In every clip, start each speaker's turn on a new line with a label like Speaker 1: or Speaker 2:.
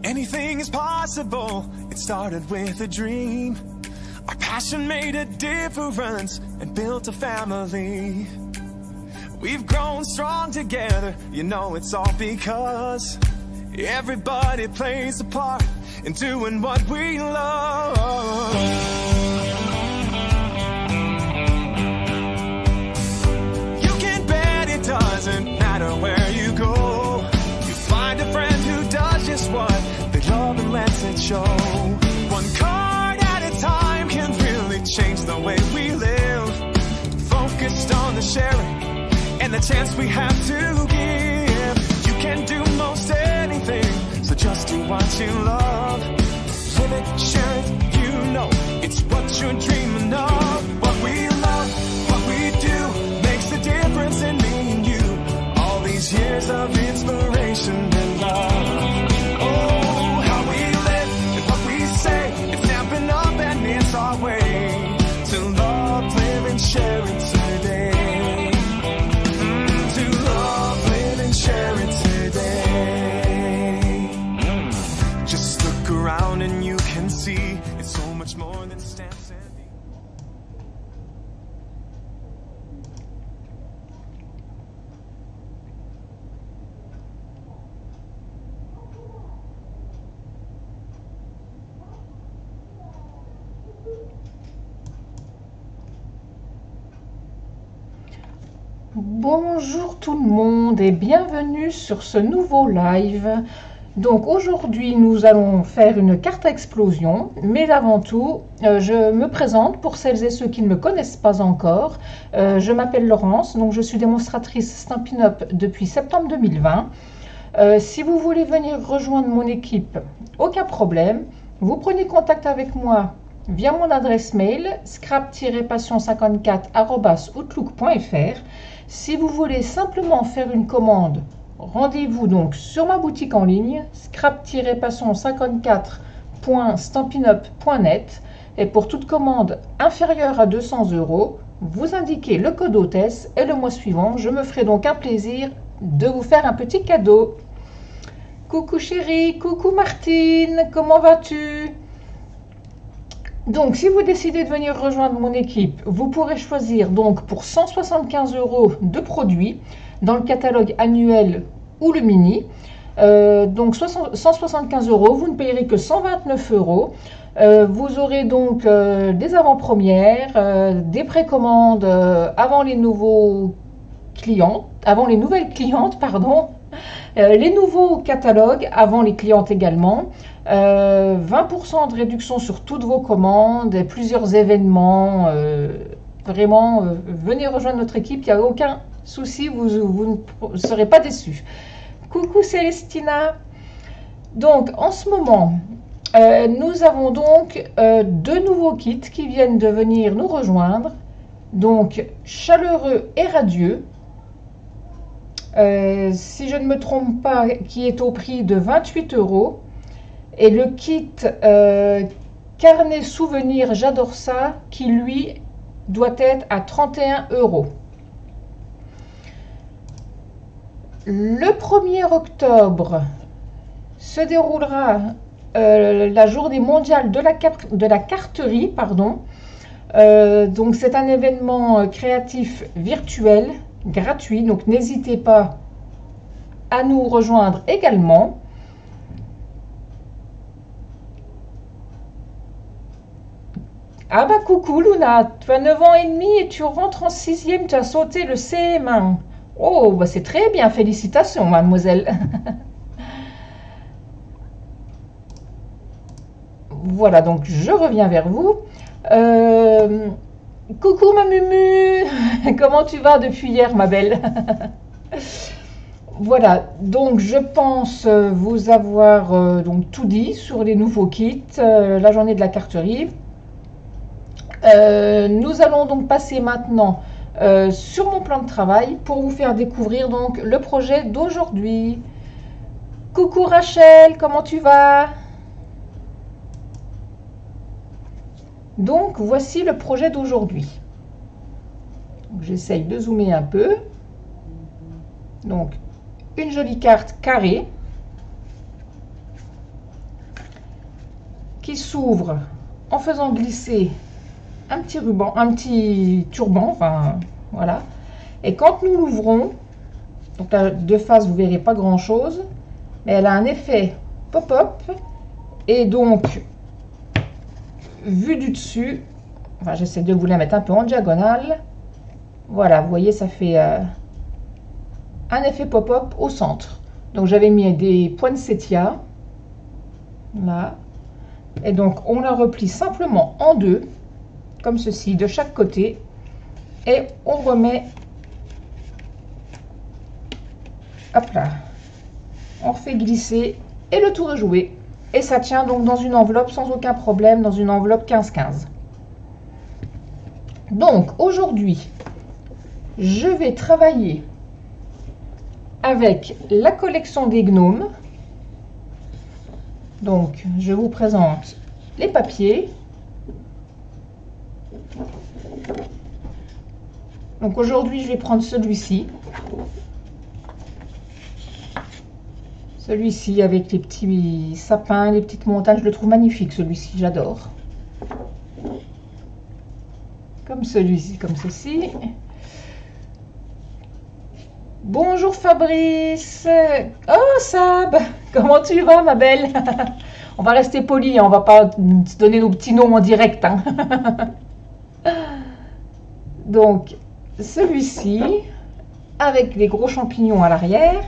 Speaker 1: Anything is possible. It started with a dream. Our passion made a difference and built a family. We've grown strong together. You know it's all because everybody plays a part in doing what we love. You can bet it doesn't matter where you go. You find a friend who does just what they love and lets it show. One card at a time can really change the way we live. Focused on the sharing and the chance we have to give. You can do most anything, so just do what you love. Live it, share it, you know it's what you're dreaming of. What we love, what we do, makes the difference in me and you. All these years of inspiration and love. Oh, how we live and what we say, it's stamping up and it's our way to love, live and share it today. To love, live and share it today. Just look around and you can see it's so much more than stamps and
Speaker 2: Bonjour tout le monde et bienvenue sur ce nouveau live. Donc aujourd'hui nous allons faire une carte à explosion, mais avant tout je me présente pour celles et ceux qui ne me connaissent pas encore. Je m'appelle Laurence, donc je suis démonstratrice Stampin' Up depuis septembre 2020. Si vous voulez venir rejoindre mon équipe, aucun problème, vous prenez contact avec moi via mon adresse mail scrap-passion54@outlook.fr. Si vous voulez simplement faire une commande, rendez-vous donc sur ma boutique en ligne scrap-passion54.stampinup.net et pour toute commande inférieure à 200 €, vous indiquez le code hôtesse et le mois suivant, je me ferai donc un plaisir de vous faire un petit cadeau. Coucou chérie, coucou Martine, comment vas-tu? Donc, si vous décidez de venir rejoindre mon équipe, vous pourrez choisir donc pour 175 € de produits dans le catalogue annuel ou le mini. Donc 175 €, vous ne payerez que 129 €. Vous aurez donc des avant-premières, des précommandes avant les nouveaux clients, avant les nouvelles clientes, pardon. Les nouveaux catalogues avant les clientes également, 20% de réduction sur toutes vos commandes et plusieurs événements. Vraiment, venez rejoindre notre équipe, il n'y a aucun souci, vous ne serez pas déçus. Coucou Célestina. Donc en ce moment, nous avons donc deux nouveaux kits qui viennent de venir nous rejoindre. Donc chaleureux et radieux. Si je ne me trompe pas, qui est au prix de 28 €. Et le kit carnet souvenir, j'adore ça, qui lui doit être à 31 €. Le 1er octobre se déroulera la journée mondiale de la carterie, pardon. Donc c'est un événement créatif virtuel, gratuit, donc n'hésitez pas à nous rejoindre également. Ah bah coucou Luna, tu as 9 ans et demi et tu rentres en 6e, tu as sauté le CM1. Oh, bah c'est très bien, félicitations mademoiselle. Voilà, donc je reviens vers vous. Coucou ma Mumu, comment tu vas depuis hier ma belle? Voilà, donc je pense vous avoir donc tout dit sur les nouveaux kits, la journée de la carterie. Nous allons donc passer maintenant sur mon plan de travail pour vous faire découvrir donc le projet d'aujourd'hui. Coucou Rachel, comment tu vas? Donc voici le projet d'aujourd'hui. J'essaye de zoomer un peu. Donc une jolie carte carrée. qui s'ouvre en faisant glisser un petit ruban, un petit turban, enfin voilà. Et quand nous l'ouvrons, donc là, de face vous verrez pas grand chose, mais elle a un effet pop-up et donc vu du dessus, enfin j'essaie de vous la mettre un peu en diagonale. Voilà, vous voyez, ça fait un effet pop-up au centre. Donc j'avais mis des poinsettias là, et donc on la replie simplement en deux, comme ceci, de chaque côté, et on remet, hop là, on fait glisser et le tour est joué. Et ça tient donc dans une enveloppe sans aucun problème, dans une enveloppe 15-15. Donc aujourd'hui, je vais travailler avec la collection des gnomes. Donc je vous présente les papiers. Donc aujourd'hui je vais prendre celui-ci. Celui-ci avec les petits sapins, les petites montagnes, je le trouve magnifique celui-ci, j'adore. Comme celui-ci, comme ceci. Bonjour Fabrice. Oh Sab, comment tu vas ma belle? On va rester poli, on va pas se donner nos petits noms en direct. Hein. Donc celui-ci avec les gros champignons à l'arrière.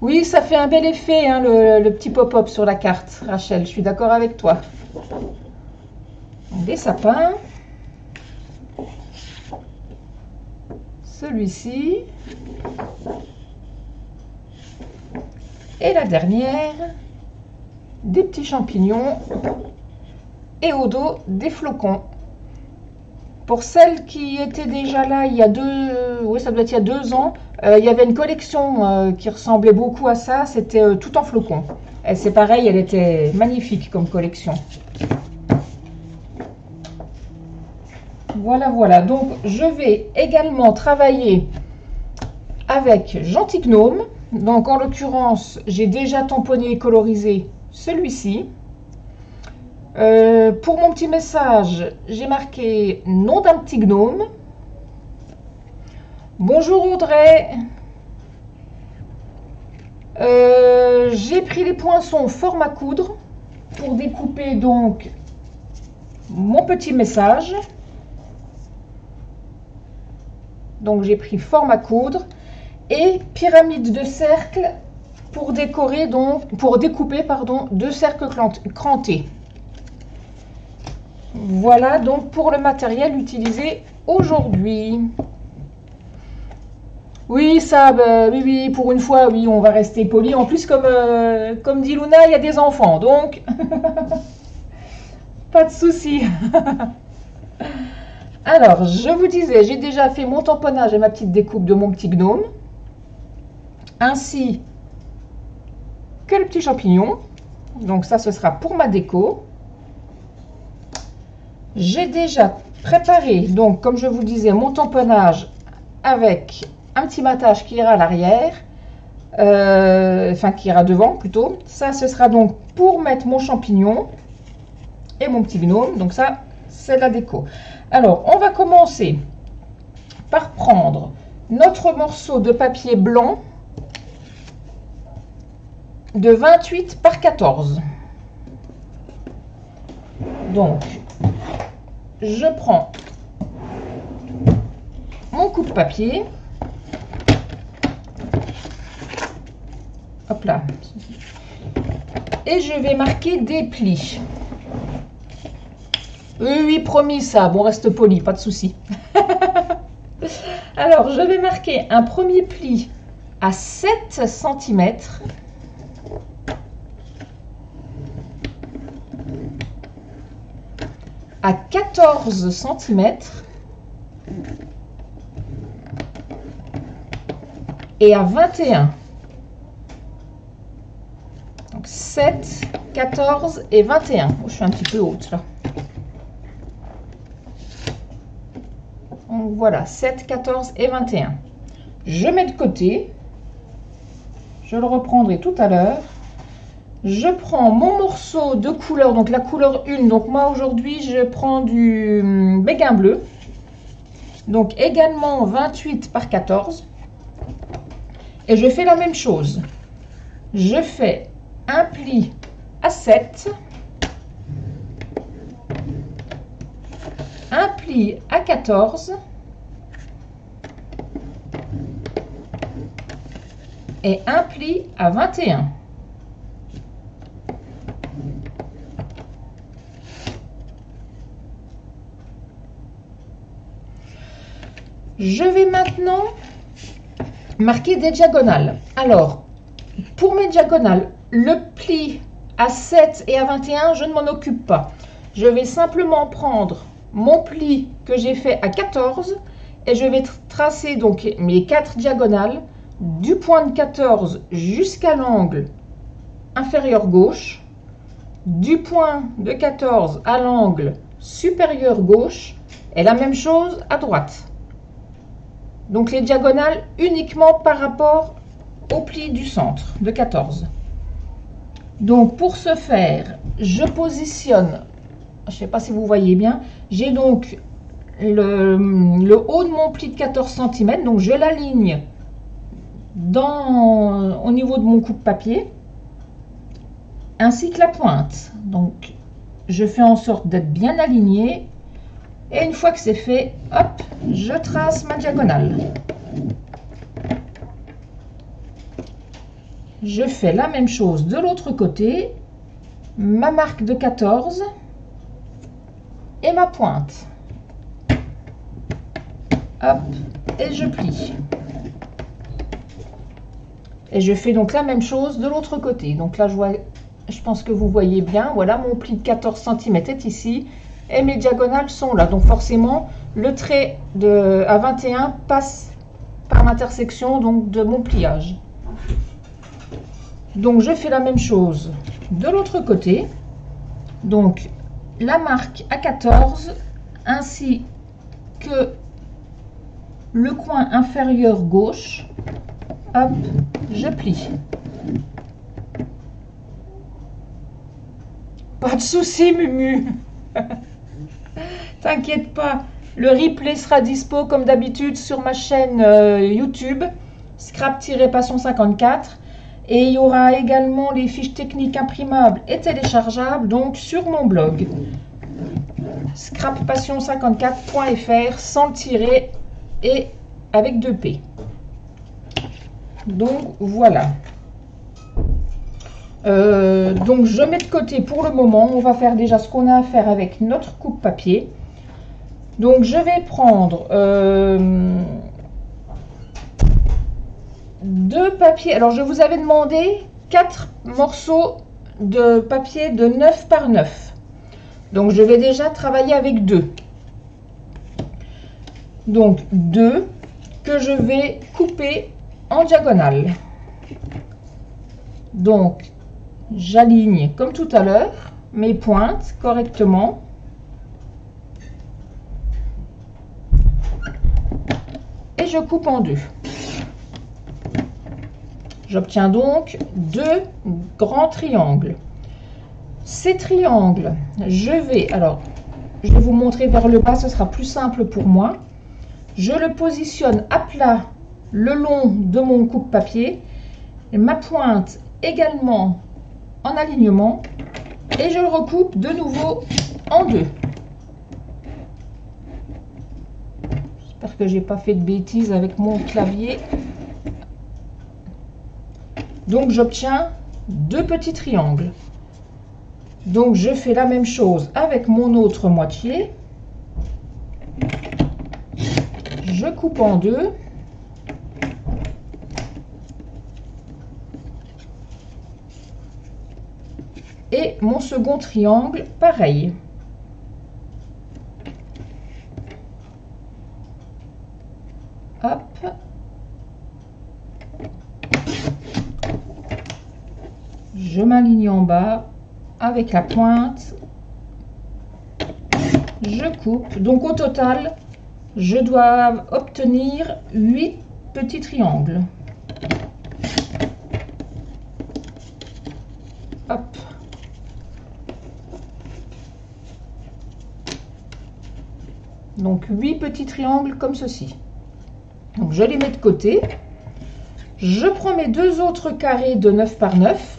Speaker 2: Oui, ça fait un bel effet, hein, le petit pop-up sur la carte, Rachel, je suis d'accord avec toi. Des sapins. Celui-ci. Et la dernière, des petits champignons. Et au dos, des flocons. Pour celles qui étaient déjà là il y a oui, ça doit être il y a 2 ans, il y avait une collection qui ressemblait beaucoup à ça, c'était tout en flocons. C'est pareil, elle était magnifique comme collection. Voilà, voilà. Donc, je vais également travailler avec Gentil Gnome. Donc, en l'occurrence, j'ai déjà tamponné et colorisé celui-ci. Pour mon petit message, j'ai marqué nom d'un petit gnome. Bonjour Audrey. J'ai pris les poinçons forme à coudre pour découper donc mon petit message. Donc j'ai pris forme à coudre et pyramide de cercle pour décorer donc pour découper pardon 2 cercles crantés. Voilà donc pour le matériel utilisé aujourd'hui. Oui, ça, oui, pour une fois, oui, on va rester poli. En plus, comme dit Luna, il y a des enfants, donc pas de souci. Alors, je vous disais, j'ai déjà fait mon tamponnage et ma petite découpe de mon petit gnome, ainsi que le petit champignon. Donc ça, ce sera pour ma déco. J'ai déjà préparé, donc comme je vous disais, mon tamponnage avec un petit matage qui ira à l'arrière, enfin qui ira devant plutôt. Ça, ce sera donc pour mettre mon champignon et mon petit gnome. Donc ça, c'est la déco. Alors, on va commencer par prendre notre morceau de papier blanc de 28 par 14. Donc, je prends mon coupe-papier. Hop là. Et je vais marquer des plis. Oui, promis ça. Bon, reste poli, pas de souci. Alors, je vais marquer un premier pli à 7 cm. À 14 cm. Et à 21. Donc 7, 14 et 21. Oh, je suis un petit peu haute là. Donc voilà, 7, 14 et 21. Je mets de côté. Je le reprendrai tout à l'heure. Je prends mon morceau de couleur, donc la couleur 1. Donc moi aujourd'hui, je prends du béguin bleu. Donc également 28 par 14. Et je fais la même chose. Je fais un pli à 7. Un pli à 14. Et un pli à 21. Je vais maintenant marquer des diagonales. Alors, pour mes diagonales, le pli à 7 et à 21, je ne m'en occupe pas. Je vais simplement prendre mon pli que j'ai fait à 14 et je vais tracer donc mes 4 diagonales du point de 14 jusqu'à l'angle inférieur gauche, du point de 14 à l'angle supérieur gauche et la même chose à droite. Donc les diagonales uniquement par rapport au pli du centre de 14. Donc pour ce faire, je positionne, je ne sais pas si vous voyez bien, j'ai donc le haut de mon pli de 14 cm, donc je l'aligne au niveau de mon coupe-papier, ainsi que la pointe. Donc je fais en sorte d'être bien aligné. Et une fois que c'est fait, hop, je trace ma diagonale. Je fais la même chose de l'autre côté, ma marque de 14 et ma pointe. Hop, et je plie. Et je fais donc la même chose de l'autre côté. Donc là, je pense que vous voyez bien, voilà, mon pli de 14 cm est ici. Et mes diagonales sont là. Donc forcément, le trait à 21 passe par l'intersection donc de mon pliage. Donc je fais la même chose de l'autre côté. Donc la marque à 14 ainsi que le coin inférieur gauche. Hop, je plie. Pas de souci, Mumu. T'inquiète pas, le replay sera dispo comme d'habitude sur ma chaîne YouTube, Scrap-Passion 54. Et il y aura également les fiches techniques imprimables et téléchargeables donc sur mon blog, scrappassion54.fr, sans le tirer et avec 2 P. Donc voilà. Donc je mets de côté pour le moment. On va faire déjà ce qu'on a à faire avec notre coupe papier. Donc je vais prendre 2 papiers. Alors je vous avais demandé 4 morceaux de papier de 9 par 9. Donc je vais déjà travailler avec 2. Donc 2 que je vais couper en diagonale. Donc j'aligne comme tout à l'heure mes pointes correctement. Et je coupe en 2. J'obtiens donc 2 grands triangles. Ces triangles, je vais vous montrer vers le bas, ce sera plus simple pour moi. Je le positionne à plat le long de mon coupe-papier, ma pointe également en alignement, et je le recoupe de nouveau en 2. J'espère que j'ai pas fait de bêtises avec mon clavier. Donc j'obtiens 2 petits triangles. Donc je fais la même chose avec mon autre moitié. Je coupe en 2. Et mon second triangle, pareil. Hop. Je m'aligne en bas avec la pointe. Je coupe. Donc au total, je dois obtenir 8 petits triangles. Hop. Donc 8 petits triangles comme ceci. Donc je les mets de côté. Je prends mes deux autres carrés de 9 par 9.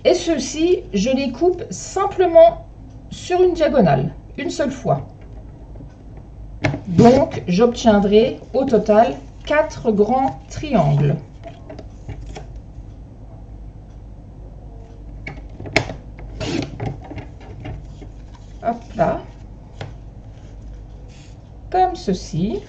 Speaker 2: Et ceux-ci, je les coupe simplement sur une diagonale, une seule fois. Donc j'obtiendrai au total 4 grands triangles. Hop là. Comme ceci.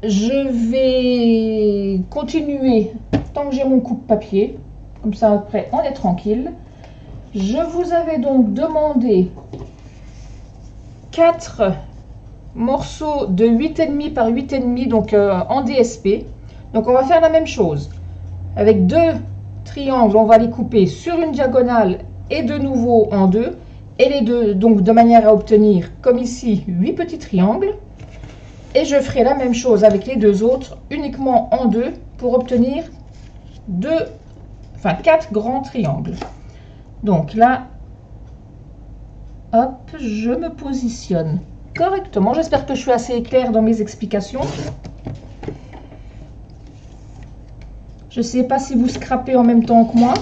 Speaker 2: Je vais continuer tant que j'ai mon coupe-papier. Comme ça, après, on est tranquille. Je vous avais donc demandé 4 morceaux de 8,5 par 8,5, donc en DSP. Donc, on va faire la même chose. Avec 2 triangles, on va les couper sur une diagonale et de nouveau en 2. Et les deux, donc de manière à obtenir, comme ici, 8 petits triangles. Et je ferai la même chose avec les deux autres, uniquement en 2, pour obtenir 4 grands triangles. Donc là, hop, je me positionne correctement. J'espère que je suis assez claire dans mes explications. Je ne sais pas si vous scrapez en même temps que moi.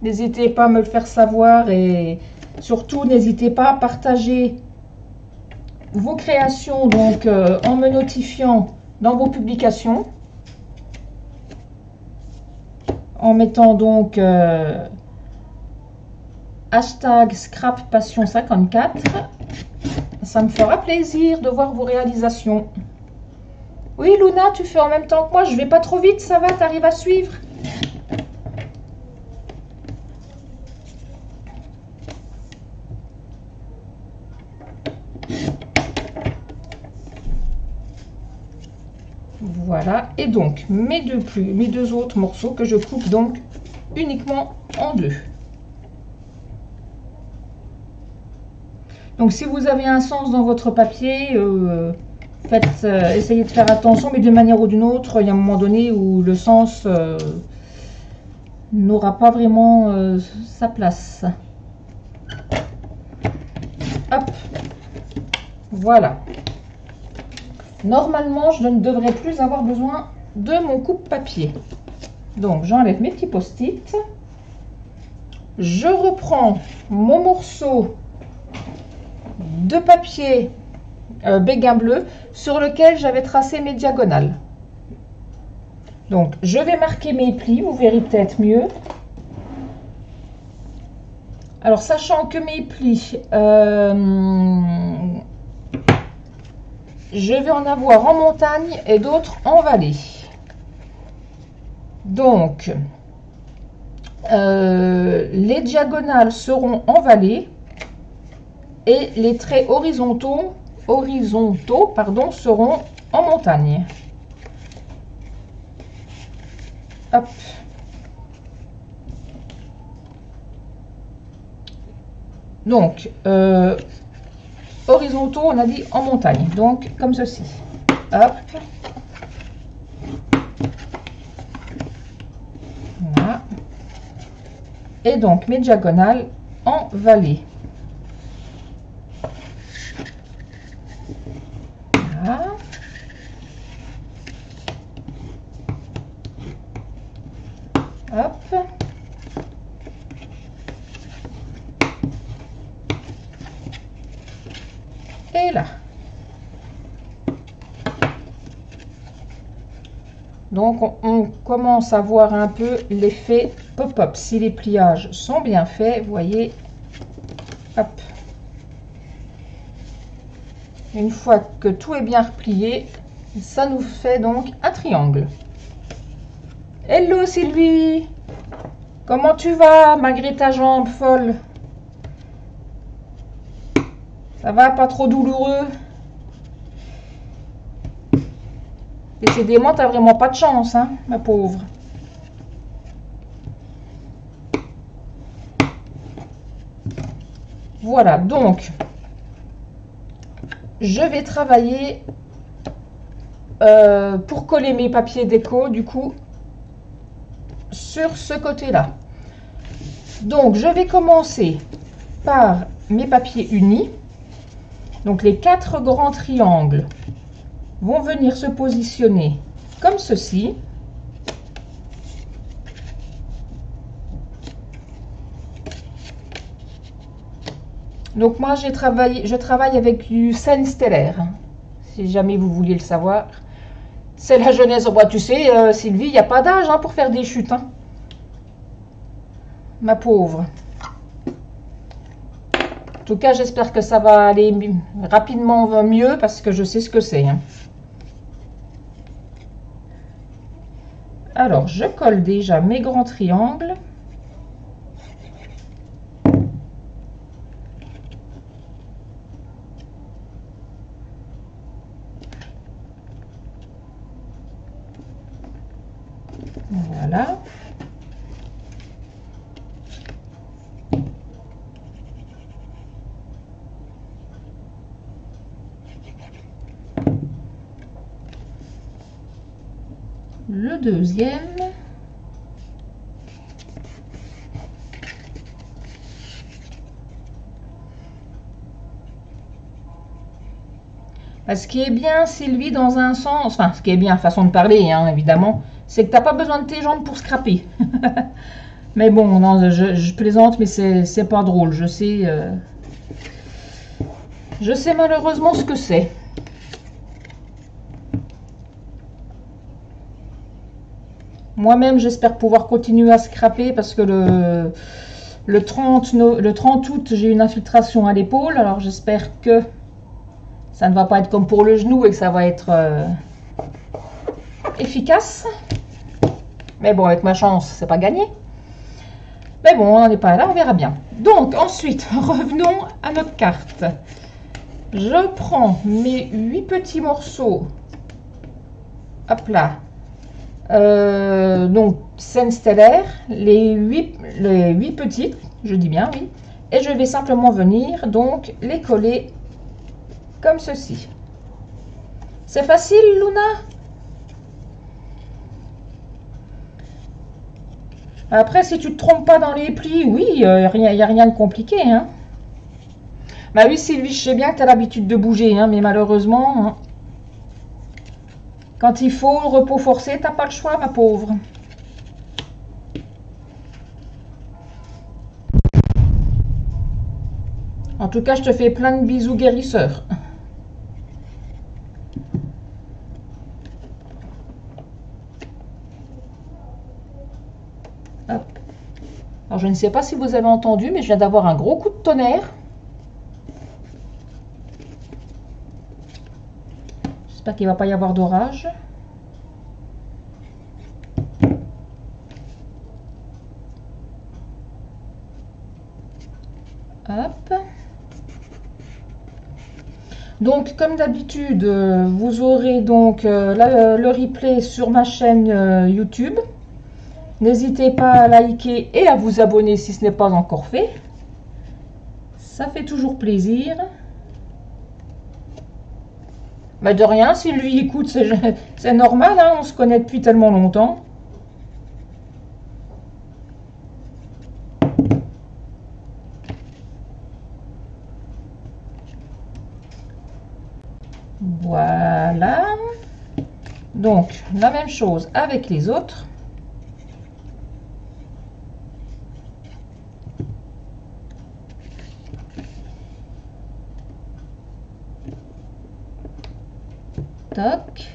Speaker 2: N'hésitez pas à me le faire savoir et surtout n'hésitez pas à partager vos créations donc en me notifiant dans vos publications. En mettant donc hashtag scrappassion54. Ça me fera plaisir de voir vos réalisations. Oui Luna, tu fais en même temps que moi, je vais pas trop vite, ça va, t'arrives à suivre? Voilà, et donc mes deux autres morceaux que je coupe donc uniquement en 2. Donc si vous avez un sens dans votre papier, essayez de faire attention, mais d'une manière ou d'une autre, il y a un moment donné où le sens n'aura pas vraiment sa place. Hop, voilà. Normalement, je ne devrais plus avoir besoin de mon coupe-papier. Donc, j'enlève mes petits post-it. Je reprends mon morceau de papier béguin bleu sur lequel j'avais tracé mes diagonales. Donc, je vais marquer mes plis, vous verrez peut-être mieux. Alors, sachant que mes plis... je vais en avoir en montagne et d'autres en vallée. Donc, les diagonales seront en vallée et les traits horizontaux seront en montagne. Hop. Donc, horizontaux, on a dit en montagne, donc comme ceci. Hop. Voilà. Et donc mes diagonales en vallée. Voilà. Hop. Et là. Donc on commence à voir un peu l'effet pop-up. Si les pliages sont bien faits, vous voyez, hop. Une fois que tout est bien replié, ça nous fait donc un triangle. Hello Sylvie, comment tu vas malgré ta jambe folle? Ça va, pas trop douloureux? Décidément, t'as vraiment pas de chance, hein, ma pauvre. Voilà, donc, je vais travailler pour coller mes papiers déco, du coup, sur ce côté-là. Donc, je vais commencer par mes papiers unis. Donc, les 4 grands triangles vont venir se positionner comme ceci. Donc, moi, je travaille avec du scène stellaire, si jamais vous vouliez le savoir. C'est la jeunesse. Bah, tu sais, Sylvie, il n'y a pas d'âge hein, pour faire des chutes. Hein. Ma pauvre. En tout cas, j'espère que ça va aller rapidement mieux parce que je sais ce que c'est. Hein. Alors, je colle déjà mes grands triangles. Voilà. Le deuxième. Ce qui est bien, Sylvie, dans un sens, enfin, ce qui est bien, façon de parler, hein, évidemment, c'est que tu n'as pas besoin de tes jambes pour scraper. Mais bon, non, je plaisante, mais c'est pas drôle. Je sais malheureusement ce que c'est. Moi-même, j'espère pouvoir continuer à scraper parce que le 30 août, j'ai une infiltration à l'épaule. Alors, j'espère que ça ne va pas être comme pour le genou et que ça va être efficace. Mais bon, avec ma chance, c'est pas gagné. Mais bon, on n'en est pas là, on verra bien. Donc, ensuite, revenons à notre carte. Je prends mes 8 petits morceaux. Hop là. Donc, scène stellaire, les 8 petites, je dis bien, oui. Et je vais simplement venir, donc, les coller comme ceci. C'est facile, Luna? Après, si tu ne te trompes pas dans les plis, oui, il n'y a rien de compliqué. Hein. Bah oui, Sylvie, je sais bien que tu as l'habitude de bouger, hein, mais malheureusement, hein, quand il faut le repos forcé, tu n'as pas le choix, ma pauvre. En tout cas, je te fais plein de bisous guérisseurs. Hop. Alors, je ne sais pas si vous avez entendu, mais je viens d'avoir un gros coup de tonnerre. J'espère qu'il ne va pas y avoir d'orage. Hop. Donc, comme d'habitude, vous aurez donc le replay sur ma chaîne YouTube. N'hésitez pas à liker et à vous abonner si ce n'est pas encore fait. Ça fait toujours plaisir. Bah de rien, Sylvie, écoute, c'est normal, hein, on se connaît depuis tellement longtemps. Voilà. Donc, la même chose avec les autres. Toc.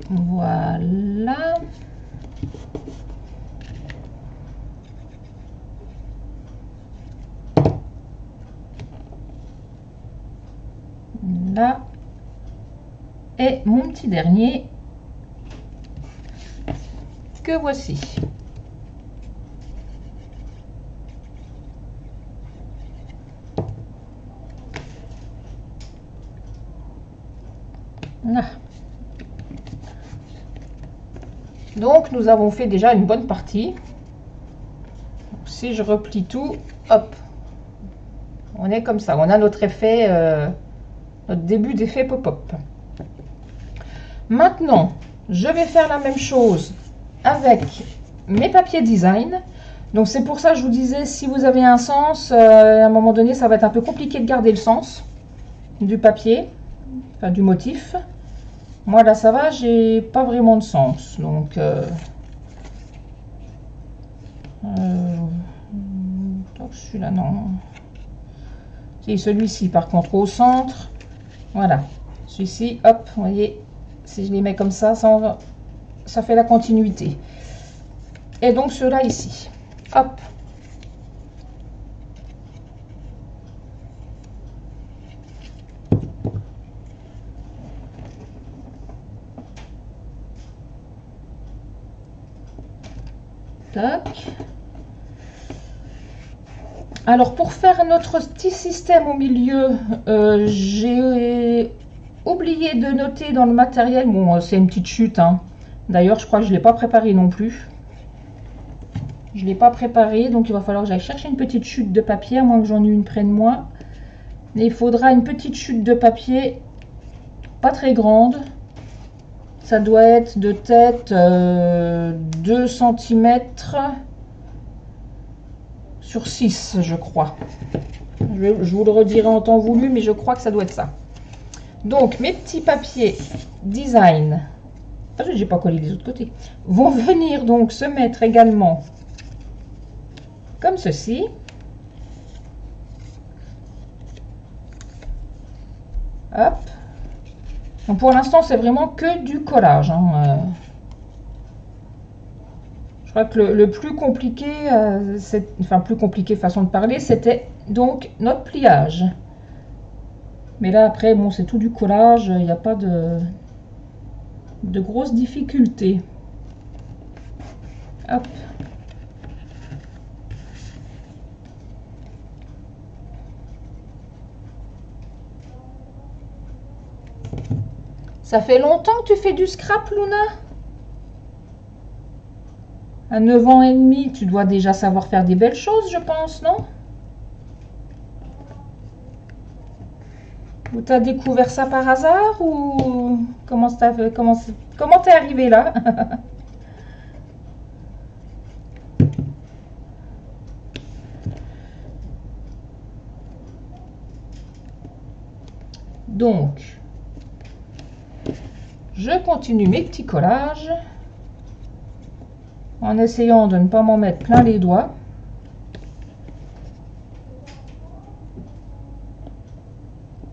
Speaker 2: Voilà. Là. Et mon petit dernier que voici. Là. Donc nous avons fait déjà une bonne partie. si je replie tout, hop, on est comme ça. On a notre effet, notre début d'effet pop-up. Maintenant, je vais faire la même chose avec mes papiers design. Donc c'est pour ça que je vous disais, si vous avez un sens, à un moment donné, ça va être un peu compliqué de garder le sens du papier, enfin du motif. Moi là ça va, j'ai pas vraiment de sens. Donc celui-là non. C'est celui-ci par contre au centre. Voilà. Celui-ci, hop, vous voyez, si je les mets comme ça, ça fait la continuité. Et donc ceux-là ici. Hop. Tac. Alors pour faire notre petit système au milieu, j'ai oublié de noter dans le matériel, bon c'est une petite chute, hein. D'ailleurs je crois que je ne l'ai pas préparé non plus. Je ne l'ai pas préparé, donc il va falloir que j'aille chercher une petite chute de papier, à moins que j'en ai une près de moi. Et il faudra une petite chute de papier, pas très grande. Ça doit être de tête 2 cm sur 6, je crois. Je vous le redirai en temps voulu, mais je crois que ça doit être ça. Donc mes petits papiers design, je n'ai pas collé des autres côtés, vont venir donc se mettre également comme ceci. Hop. Donc pour l'instant c'est vraiment que du collage, hein. Je crois que le plus compliqué, enfin plus compliqué façon de parler, c'était donc notre pliage. Mais là après bon c'est tout du collage, il n'y a pas de grosses difficultés. Hop. Ça fait longtemps que tu fais du scrap, Luna? À 9 ans et demi, tu dois déjà savoir faire des belles choses, je pense, non? Ou t'as découvert ça par hasard? Ou comment t'es arrivé là? Donc, je continue mes petits collages en essayant de ne pas m'en mettre plein les doigts.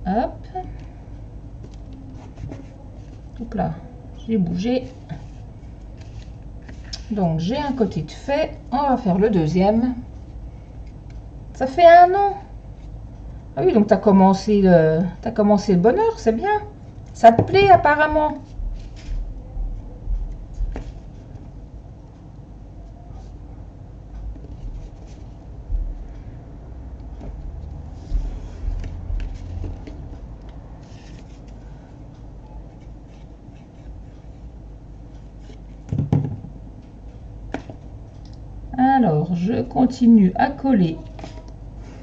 Speaker 2: Hop. Hop là, j'ai bougé. Donc j'ai un côté de fait, on va faire le deuxième. Ça fait 1 an. Ah oui, donc t'as commencé le bonheur, c'est bien. Ça te plaît apparemment. Alors, je continue à coller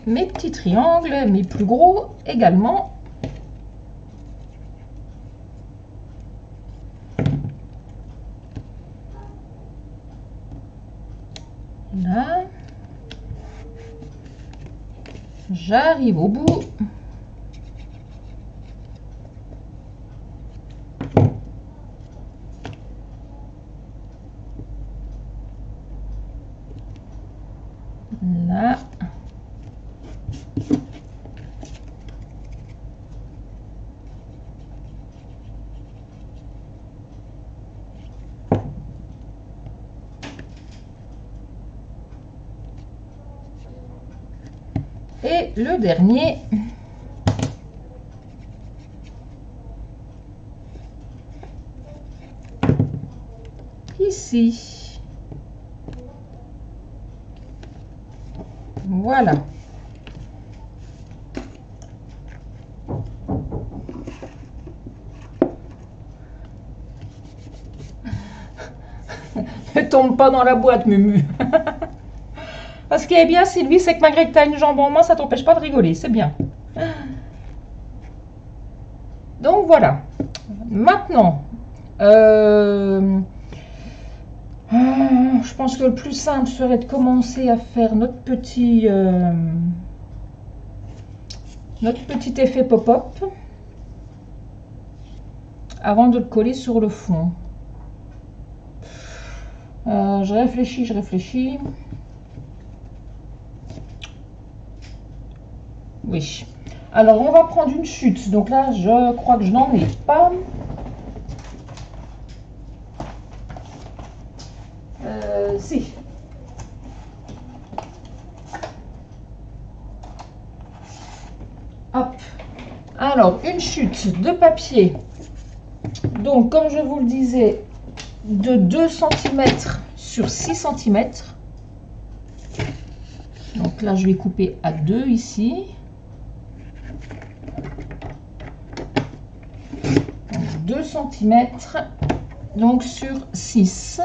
Speaker 2: mes petits triangles, mes plus gros également. Là. J'arrive au bout. Là. Et le dernier. Ici. Voilà. Ne tombe pas dans la boîte, Mumu. Ce qui est bien, Sylvie, c'est que malgré que tu as une jambe en moins, ça t'empêche pas de rigoler. C'est bien. Donc voilà. Maintenant, je pense que le plus simple serait de commencer à faire notre petit effet pop-up avant de le coller sur le fond. Je réfléchis. Oui. Alors, on va prendre une chute. Donc là, je crois que je n'en ai pas. Si. Hop. Alors, une chute de papier. Donc, comme je vous le disais, de 2 cm sur 6 cm. Donc là, je vais couper à 2 ici. Donc, 2 cm donc sur 6.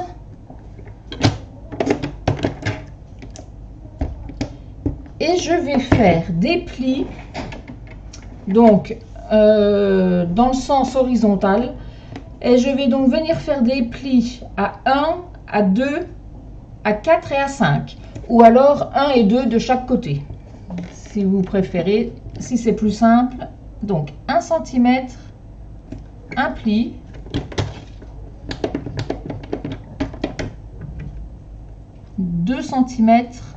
Speaker 2: Et je vais faire des plis donc dans le sens horizontal. Et je vais donc venir faire des plis à 1, à 2, à 4 et à 5. Ou alors 1 et 2 de chaque côté. Si vous préférez, si c'est plus simple. Donc 1 cm, un pli. Deux centimètres,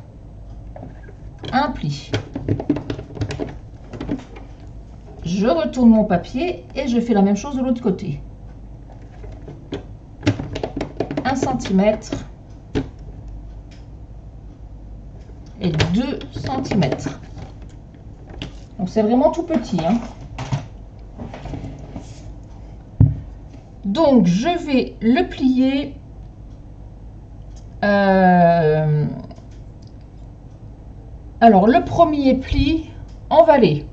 Speaker 2: un pli. Je retourne mon papier et je fais la même chose de l'autre côté. 1 cm et 2 cm. Donc c'est vraiment tout petit, hein. Donc je vais le plier alors le premier pli en vallée,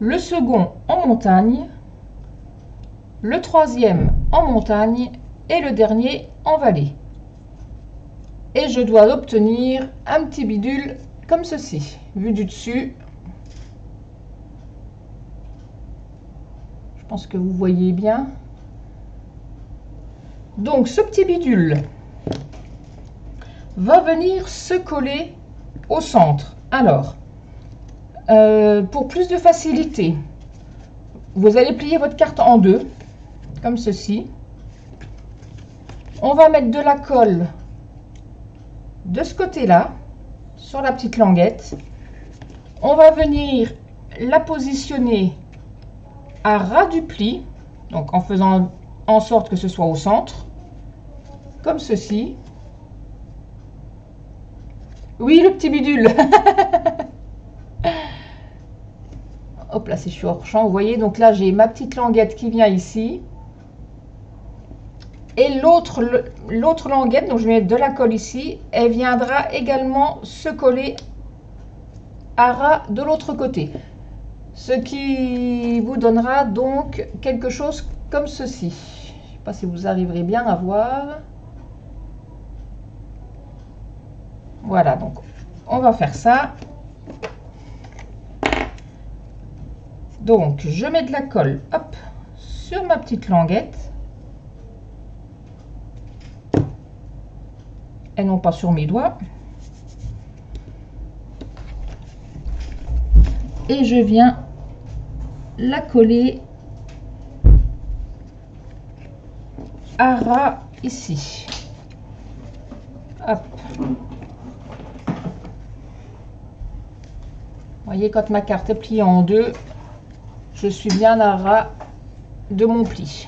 Speaker 2: le second en montagne, le troisième en montagne et le dernier en vallée. Et je dois obtenir un petit bidule comme ceci, vu du dessus. Je pense que vous voyez bien. Donc ce petit bidule va venir se coller au centre. Alors, pour plus de facilité, vous allez plier votre carte en deux, comme ceci. On va mettre de la colle de ce côté-là, sur la petite languette. On va venir la positionner à ras du pli, donc en faisant en sorte que ce soit au centre, comme ceci. Oui, le petit bidule. Hop là, si je suis hors champ, vous voyez, donc là j'ai ma petite languette qui vient ici. Et l'autre languette, donc je vais mettre de la colle ici, elle viendra également se coller à ras de l'autre côté. Ce qui vous donnera donc quelque chose comme ceci. Je ne sais pas si vous arriverez bien à voir. Voilà, donc on va faire ça. Donc je mets de la colle, hop, sur ma petite languette. Et non pas sur mes doigts. Et je viens la coller à ras ici. Hop. Vous voyez, quand ma carte est pliée en deux, je suis bien à ras de mon pli.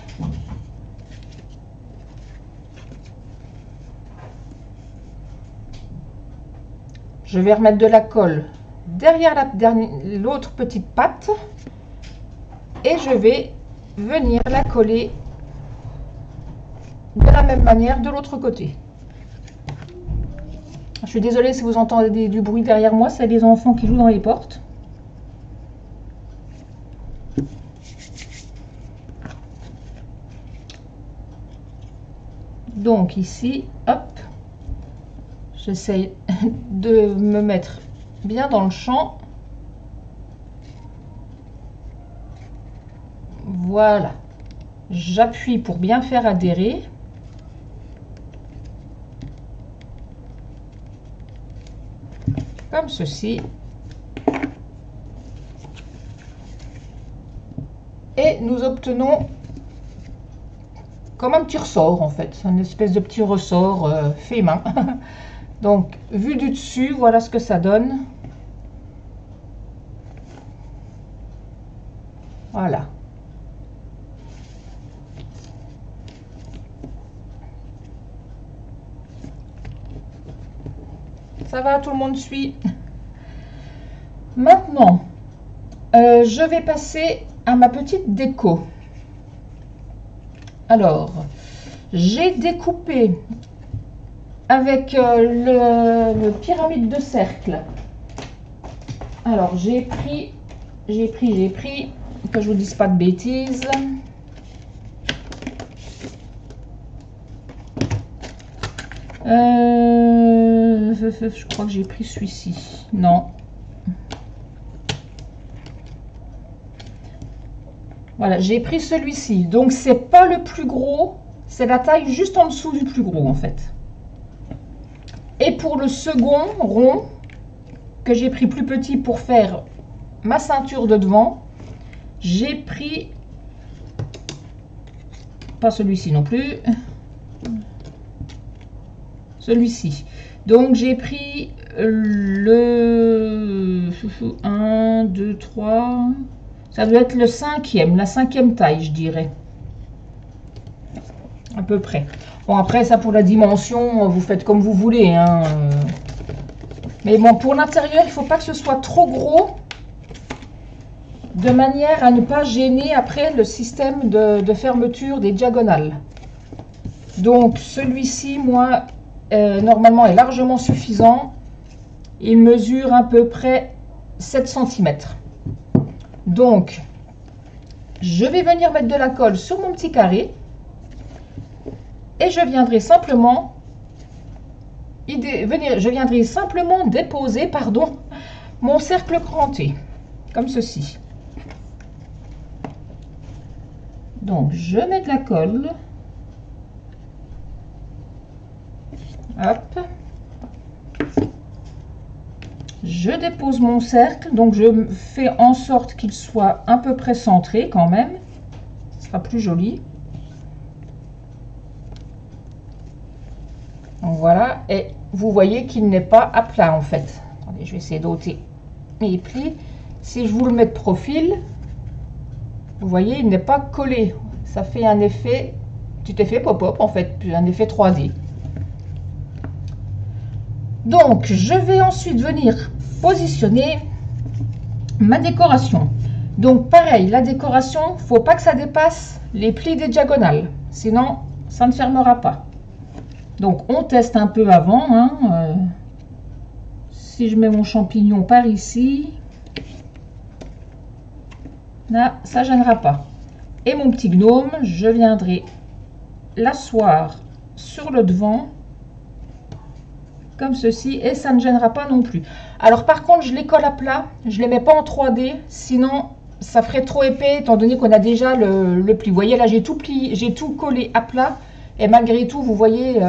Speaker 2: Je vais remettre de la colle derrière l'autre petite patte et je vais venir la coller de la même manière de l'autre côté. Je suis désolée si vous entendez du bruit derrière moi, c'est les enfants qui jouent dans les portes. Donc ici, hop, J'essaye de me mettre bien dans le champ. Voilà. J'appuie pour bien faire adhérer. Comme ceci. Et nous obtenons comme un petit ressort en fait, une espèce de petit ressort fait main. Donc vu du dessus, voilà ce que ça donne. Voilà. Ça va, tout le monde suit. Maintenant, je vais passer à ma petite déco. Alors, j'ai découpé avec le pyramide de cercle. Alors, j'ai pris, que je vous dise pas de bêtises. Je crois que j'ai pris celui-ci. Non. Voilà, j'ai pris celui-ci. Donc, c'est pas le plus gros. C'est la taille juste en dessous du plus gros, en fait. Et pour le second rond, que j'ai pris plus petit pour faire ma ceinture de devant, j'ai pris... Pas celui-ci non plus. Celui-ci. Donc, j'ai pris le 1, 2, 3... Ça doit être le cinquième, la cinquième taille, je dirais. À peu près. Bon, après, ça pour la dimension, vous faites comme vous voulez. Hein. Mais bon, pour l'intérieur, il ne faut pas que ce soit trop gros. De manière à ne pas gêner après le système de fermeture des diagonales. Donc, celui-ci, moi, normalement, est largement suffisant. Il mesure à peu près 7 cm. Donc, je vais venir mettre de la colle sur mon petit carré et je viendrai simplement déposer mon cercle cranté, comme ceci. Donc, je mets de la colle. Hop. Je dépose mon cercle, donc je fais en sorte qu'il soit à peu près centré quand même. Ce sera plus joli. Donc voilà, et vous voyez qu'il n'est pas à plat en fait. Attendez, je vais essayer d'ôter mes plis. Si je vous le mets de profil, vous voyez, il n'est pas collé. Ça fait un effet, petit effet pop-up en fait, un effet 3D. Donc, je vais ensuite venir positionner ma décoration. Donc, pareil, la décoration, il ne faut pas que ça dépasse les plis des diagonales. Sinon, ça ne fermera pas. Donc, on teste un peu avant. Hein, si je mets mon champignon par ici, là, ça ne gênera pas. Et mon petit gnome, je viendrai l'asseoir sur le devant. Comme ceci, et ça ne gênera pas non plus. Alors par contre, je les colle à plat, je les mets pas en 3D, sinon ça ferait trop épais étant donné qu'on a déjà le pli. Vous voyez là, j'ai tout plié, j'ai tout collé à plat, et malgré tout, vous voyez,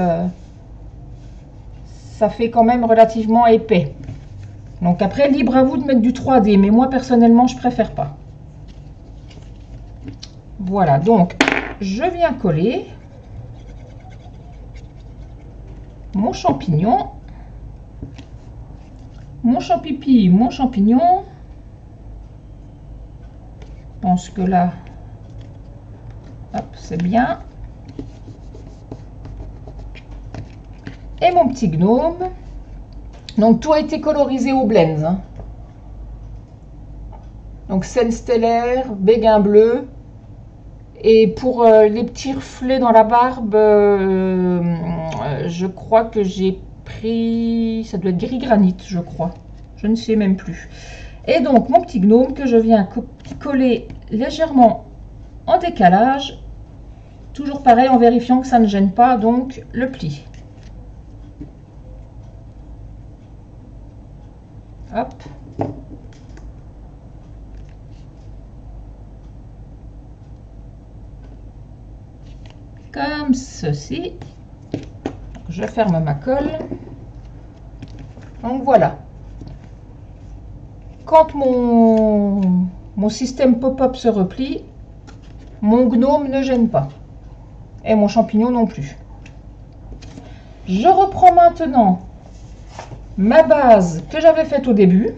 Speaker 2: ça fait quand même relativement épais. Donc après, libre à vous de mettre du 3D, mais moi personnellement, je préfère pas. Voilà, donc je viens coller mon champignon, mon champipi, mon champignon. Je pense que là, hop, c'est bien. Et mon petit gnome. Donc tout a été colorisé au blend. Hein. Donc scène stellaire, béguin bleu. Et pour les petits reflets dans la barbe, je crois que j'ai pris, ça doit être gris granit, je crois. Je ne sais même plus. Et donc, mon petit gnome que je viens coller légèrement en décalage. Toujours pareil, en vérifiant que ça ne gêne pas donc le pli. Hop. Comme ceci. Je ferme ma colle. Donc voilà. Quand mon système pop-up se replie, mon gnome ne gêne pas. Et mon champignon non plus. Je reprends maintenant ma base que j'avais faite au début.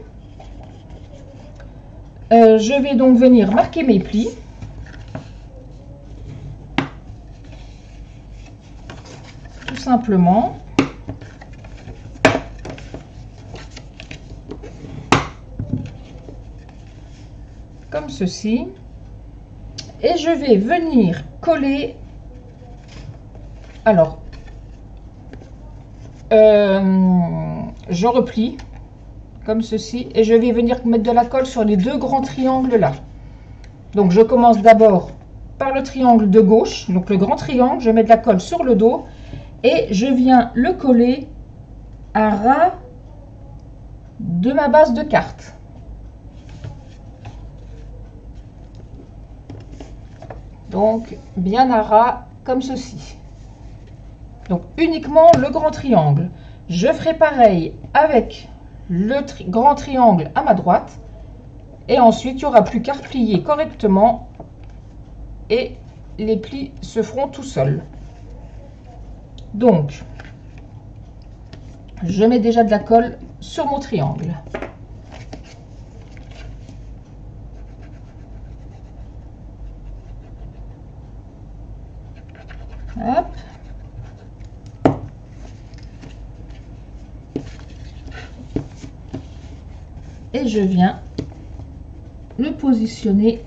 Speaker 2: Je vais donc venir marquer mes plis. Tout simplement. Comme ceci. Et je vais venir coller. Alors, je replie comme ceci et je vais venir mettre de la colle sur les deux grands triangles là. Donc je commence d'abord par le triangle de gauche, donc le grand triangle, je mets de la colle sur le dos et je viens le coller à ras de ma base de carte. Donc bien à ras comme ceci. Donc uniquement le grand triangle. Je ferai pareil avec le grand triangle à ma droite. Et ensuite, il n'y aura plus qu'à replier correctement. Et les plis se feront tout seuls. Donc, je mets déjà de la colle sur mon triangle. Hop. Et je viens le positionner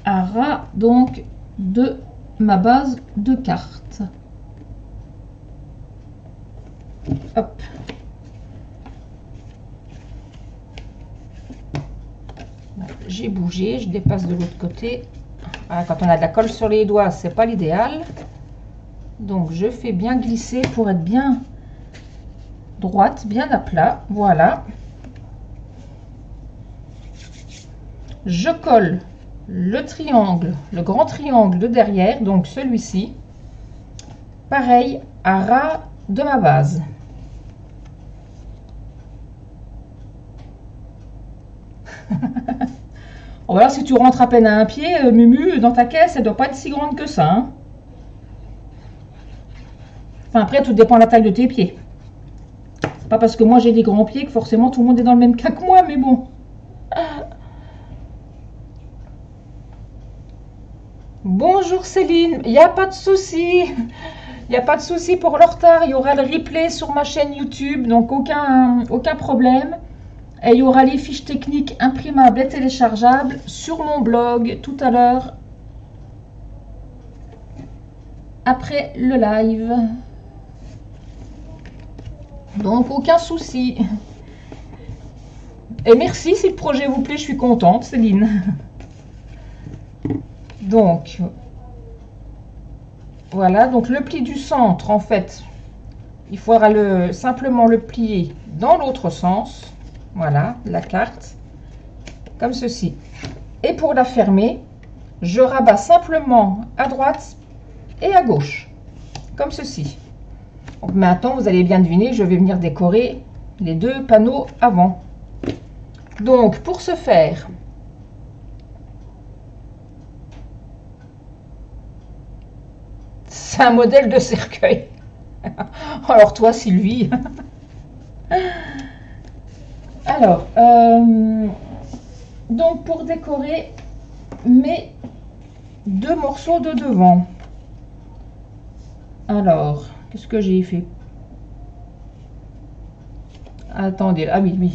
Speaker 2: à ras donc de ma base de carte. Hop. J'ai bougé, je dépasse de l'autre côté. Voilà, quand on a de la colle sur les doigts, c'est pas l'idéal. Donc je fais bien glisser pour être bien droite, bien à plat. Voilà. Je colle le triangle, le grand triangle de derrière, donc celui-ci, pareil à ras de ma base. Voilà, si tu rentres à peine à un pied, Mumu, dans ta caisse, elle doit pas être si grande que ça. Hein. Enfin, après, tout dépend de la taille de tes pieds. C'est pas parce que moi j'ai des grands pieds que forcément tout le monde est dans le même cas que moi, mais bon. Bonjour Céline, il n'y a pas de souci. Il n'y a pas de souci pour le retard. Il y aura le replay sur ma chaîne YouTube, donc aucun problème. Et il y aura les fiches techniques imprimables et téléchargeables sur mon blog tout à l'heure, après le live. Donc aucun souci. Et merci, si le projet vous plaît, je suis contente, Céline. Donc, voilà, donc le pli du centre, en fait, il faudra simplement le plier dans l'autre sens. Voilà, la carte, comme ceci. Et pour la fermer, je rabats simplement à droite et à gauche, comme ceci. Donc maintenant, vous allez bien deviner, je vais venir décorer les deux panneaux avant. Donc, pour ce faire, c'est un modèle de cercueil. Alors toi, Sylvie. Alors, donc pour décorer mes deux morceaux de devant. Alors, qu'est-ce que j'ai fait? Attendez, ah oui.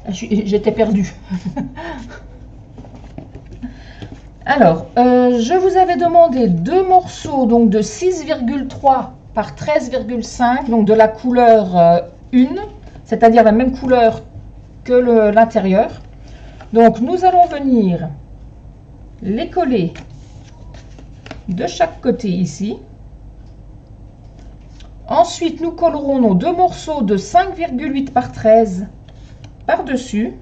Speaker 2: J'étais perdue. Alors, je vous avais demandé deux morceaux donc de 6,3 par 13,5, donc de la couleur 1, c'est-à-dire la même couleur que l'intérieur. Donc, nous allons venir les coller de chaque côté ici. Ensuite, nous collerons nos deux morceaux de 5,8 par 13 par-dessus.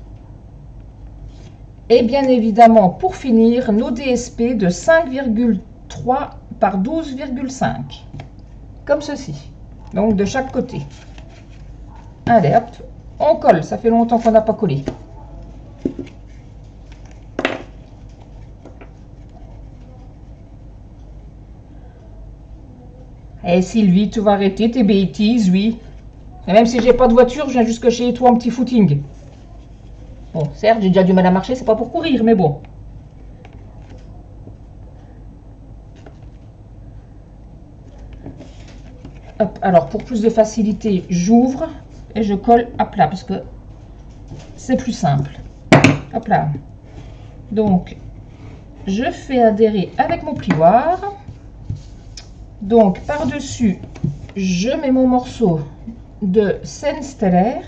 Speaker 2: Et bien évidemment, pour finir, nos DSP de 5,3 par 12,5. Comme ceci. Donc de chaque côté. Allez, hop, on colle. Ça fait longtemps qu'on n'a pas collé. Eh Sylvie, tu vas arrêter tes bêtises, oui. Et même si j'ai pas de voiture, je viens jusque chez toi en petit footing. Bon, certes, j'ai déjà du mal à marcher, c'est pas pour courir, mais bon. Hop, alors pour plus de facilité, j'ouvre et je colle à plat parce que c'est plus simple. Hop là. Donc, je fais adhérer avec mon plioir. Donc, par-dessus, je mets mon morceau de scène stellaire.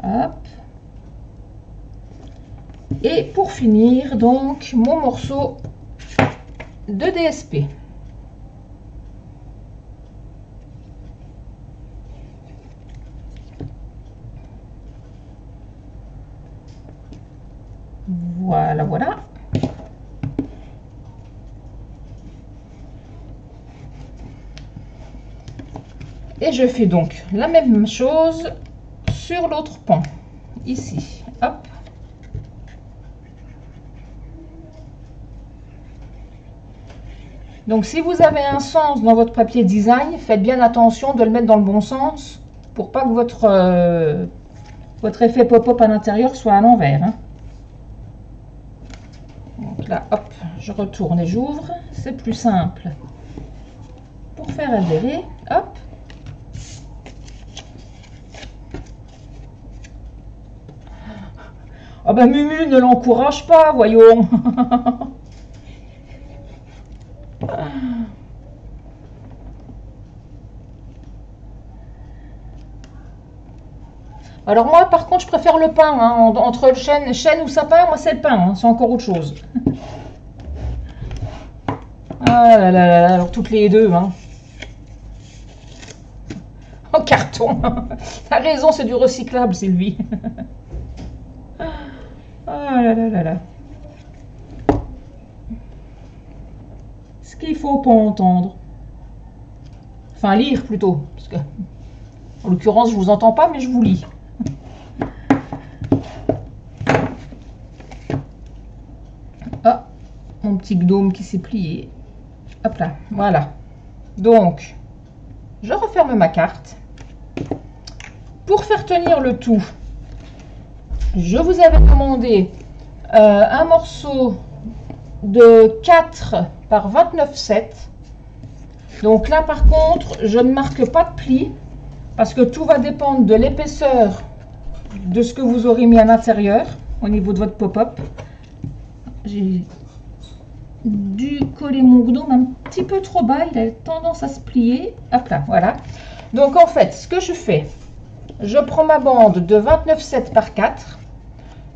Speaker 2: Hop. Et pour finir, donc, mon morceau de DSP. Voilà, voilà. Et je fais donc la même chose sur l'autre pan, ici. Hop. Donc si vous avez un sens dans votre papier design, faites bien attention de le mettre dans le bon sens pour pas que votre effet pop-up à l'intérieur soit à l'envers. Hein. Donc là, hop, je retourne et j'ouvre. C'est plus simple pour faire adhérer. Hop. Oh ben Mumu, ne l'encourage pas, voyons. Alors moi, par contre, je préfère le pain. Hein. Entre le chêne ou sapin, moi, c'est le pain. Hein. C'est encore autre chose. Ah là là là, alors toutes les deux. Hein. En carton. T'as raison, c'est du recyclable, Sylvie. Ah là là là là. Ce qu'il faut pas entendre. Enfin, lire plutôt. Parce que, en l'occurrence, je vous entends pas, mais je vous lis. Ah, mon petit gnome qui s'est plié. Hop là, voilà. Donc, je referme ma carte. Pour faire tenir le tout, je vous avais commandé un morceau de 4 par 29,7. Donc là, par contre, je ne marque pas de pli parce que tout va dépendre de l'épaisseur de ce que vous aurez mis à l'intérieur au niveau de votre pop-up. J'ai dû coller mon gnome un petit peu trop bas, il a tendance à se plier. Hop là, voilà. Donc en fait, ce que je fais, je prends ma bande de 29,7 par 4,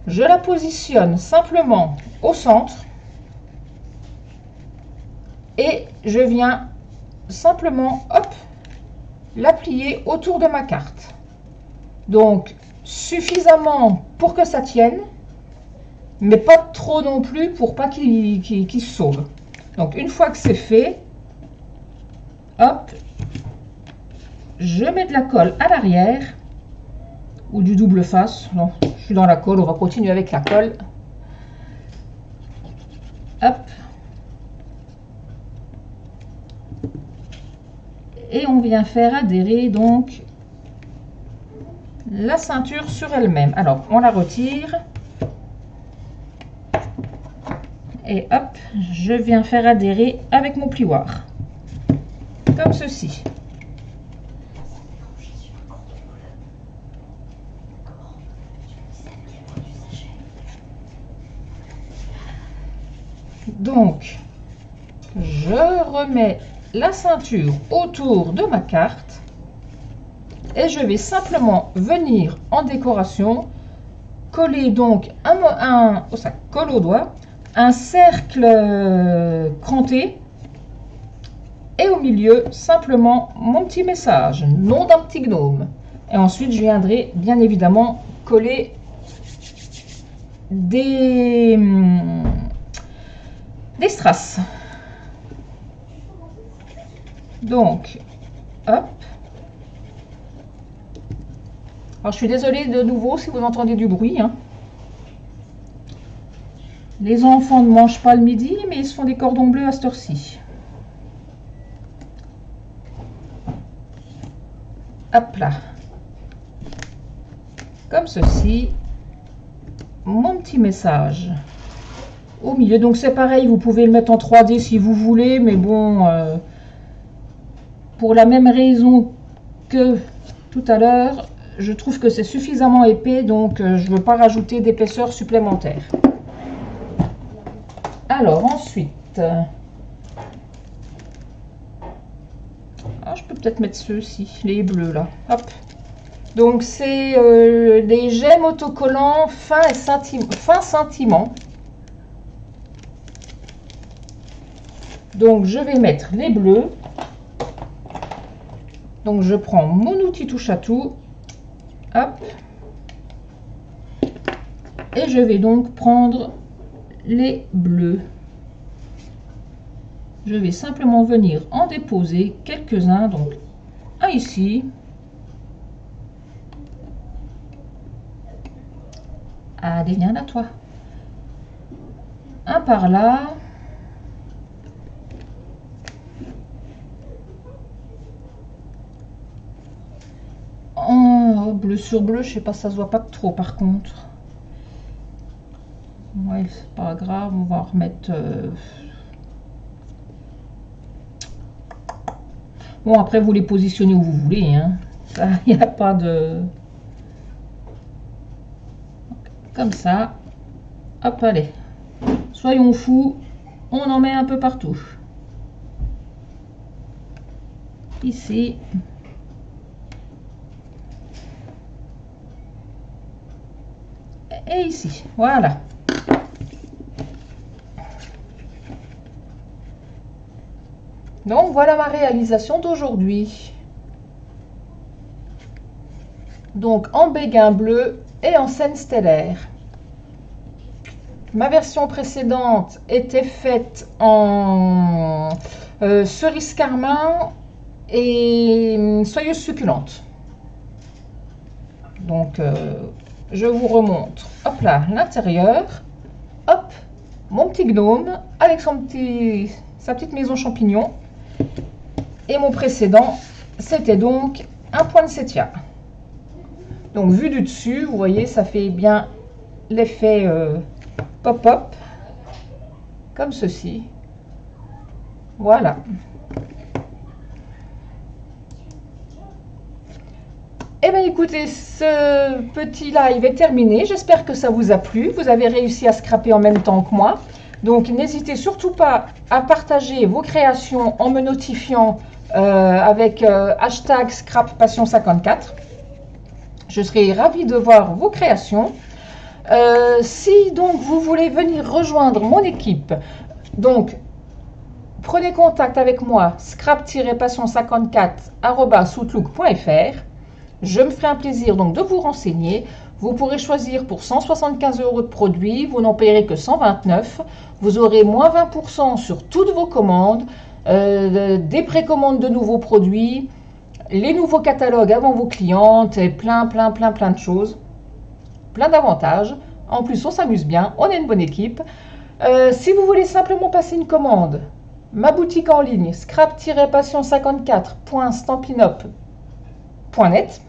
Speaker 2: je la positionne simplement au centre et je viens simplement, hop, la plier autour de ma carte. Donc, suffisamment pour que ça tienne, mais pas trop non plus pour pas qu'il se sauve. Donc, une fois que c'est fait, hop, je mets de la colle à l'arrière ou du double face. Non, je suis dans la colle, on va continuer avec la colle. Hop. Et on vient faire adhérer donc la ceinture sur elle-même. Alors, on la retire. Et hop, je viens faire adhérer avec mon plioir. Comme ceci. Donc, je remets la ceinture autour de ma carte et je vais simplement venir en décoration coller donc ça colle au doigt, un cercle cranté et au milieu simplement mon petit message, nom d'un petit gnome. Et ensuite je viendrai bien évidemment coller des strass. Donc hop. Alors je suis désolée de nouveau si vous entendez du bruit, hein. Les enfants ne mangent pas le midi, mais ils se font des cordons bleus à cette heure-ci. Hop là. Comme ceci. Mon petit message au milieu. Donc c'est pareil, vous pouvez le mettre en 3D si vous voulez, mais bon, pour la même raison que tout à l'heure, je trouve que c'est suffisamment épais, donc je ne veux pas rajouter d'épaisseur supplémentaire. Alors ensuite, je peux peut-être mettre ceux-ci, les bleus là. Hop. Donc c'est des gemmes autocollants fins et scintillants. Donc je vais mettre les bleus. Donc je prends mon outil touche à tout. Hop. Et je vais donc prendre les bleus. Je vais simplement venir en déposer quelques-uns. Donc un ici. Allez, viens là, toi. Un par là. Oh, bleu sur bleu, je sais pas, ça se voit pas trop par contre. Ouais, c'est pas grave, on va remettre... Bon, après, vous les positionnez où vous voulez, hein. Ça, il n'y a pas de... Comme ça. Hop, allez. Soyons fous, on en met un peu partout. Ici. Et ici, voilà. Donc voilà ma réalisation d'aujourd'hui. Donc en béguin bleu et en scène stellaire. Ma version précédente était faite en cerise carmin et soyeuse succulente. Donc je vous remontre, hop là, l'intérieur, hop, mon petit gnome avec sa petite maison champignon. Et mon précédent, c'était donc un poinsettia. Donc vu du dessus, vous voyez, ça fait bien l'effet pop-up, comme ceci. Voilà. Eh bien écoutez, ce petit live est terminé. J'espère que ça vous a plu. Vous avez réussi à scraper en même temps que moi. Donc n'hésitez surtout pas à partager vos créations en me notifiant avec hashtag scrappassion54. Je serai ravie de voir vos créations. Si donc vous voulez venir rejoindre mon équipe, donc prenez contact avec moi, scrap-passion54@outlook.fr. Je me ferai un plaisir donc de vous renseigner. Vous pourrez choisir pour 175 € de produits, vous n'en payerez que 129. Vous aurez moins 20% sur toutes vos commandes, des précommandes de nouveaux produits, les nouveaux catalogues avant vos clientes, et plein de choses. Plein d'avantages. En plus, on s'amuse bien, on est une bonne équipe. Si vous voulez simplement passer une commande, ma boutique en ligne, scrap-passion54.stampin'up.net.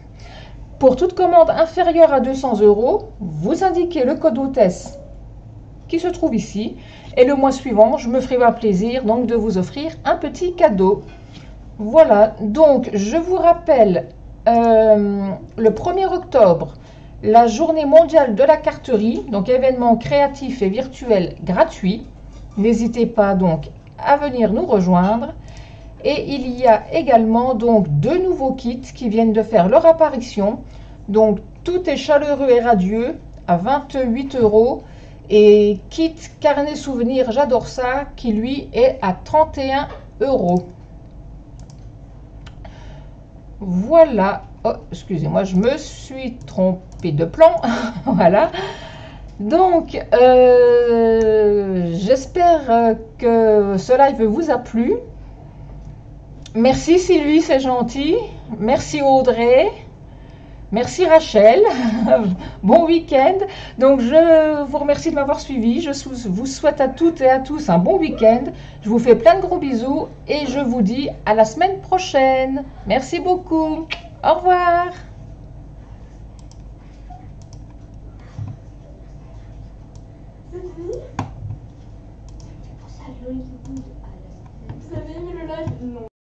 Speaker 2: Pour toute commande inférieure à 200 €, vous indiquez le code hôtesse qui se trouve ici. Et le mois suivant, je me ferai un plaisir donc de vous offrir un petit cadeau. Voilà, donc je vous rappelle, le 1er octobre, la journée mondiale de la carterie, donc événement créatif et virtuel gratuit. N'hésitez pas donc à venir nous rejoindre. Et il y a également donc 2 nouveaux kits qui viennent de faire leur apparition. Donc tout est chaleureux et radieux à 28 €. Et kit carnet souvenir, j'adore ça, qui lui est à 31 €. Voilà. Oh, excusez-moi, je me suis trompée de plan. Voilà. Donc, j'espère que ce live vous a plu. Merci Sylvie, c'est gentil. Merci Audrey. Merci Rachel. Bon week-end. Donc, je vous remercie de m'avoir suivi. Je vous souhaite à toutes et à tous un bon week-end. Je vous fais plein de gros bisous et je vous dis à la semaine prochaine. Merci beaucoup. Au revoir.
Speaker 3: C'est pour ça, Hollywood à la